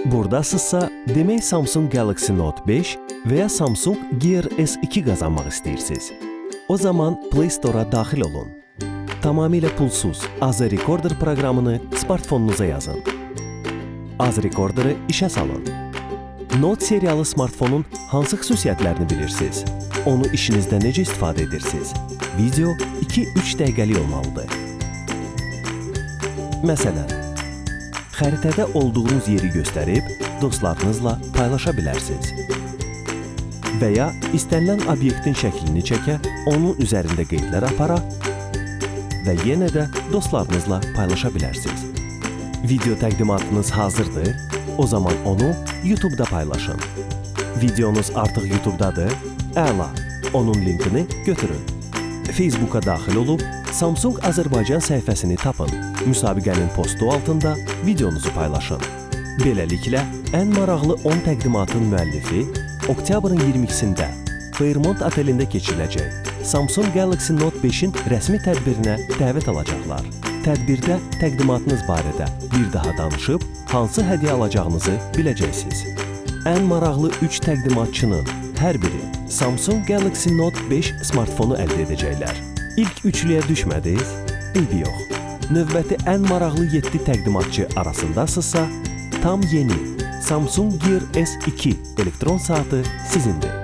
Buradasınızsa, demək Samsung Galaxy Note 5 və ya Samsung Gear S2 qazanmaq istəyirsiniz. O zaman Play Store-a daxil olun. Tamamilə pulsuz AZ Recorder proqramını smartfonunuza yazın. AZ Recorder'ı işə salın. Note seriyalı smartfonun hansı xüsusiyyətlərini bilirsiniz? Onu işinizdə necə istifadə edirsiniz? Video 2-3 dəqiqəlik olmalıdır. Məsələn, xəritədə olduğunuz yeri göstərib dostlarınızla paylaşa bilərsiniz. Və ya istənilən obyektin şəklini çəkə, onun üzərində qeydlər apara və yenə də dostlarınızla paylaşa bilərsiniz. Video təqdimatınız hazırdır, o zaman onu YouTube-da paylaşın. Videonuz artıq YouTube-dadır, əla, onun linkini götürün. Facebook-a daxil olub, Samsung Azərbaycan səhifəsini tapın. Müsabiqənin postu altında videonuzu paylaşın. Beləliklə, ən maraqlı 10 təqdimatın müəllifi oktyabrın 22-sində Fairmont otelində keçiriləcək Samsung Galaxy Note 5-in rəsmi tədbirinə dəvət alacaqlar. Tədbirdə təqdimatınız barədə bir daha danışıb, hansı hədiyyə alacağınızı biləcəksiniz. Ən maraqlı 3 təqdimatçının hər biri Samsung Galaxy Note 5 smartfonu əldə edəcəklər. İlk üçlüyə düşmədiniz? Eybi yox. Növbəti ən maraqlı 7 təqdimatçı arasındasınızsa, tam yeni Samsung Gear S2 elektron saatı sizindir.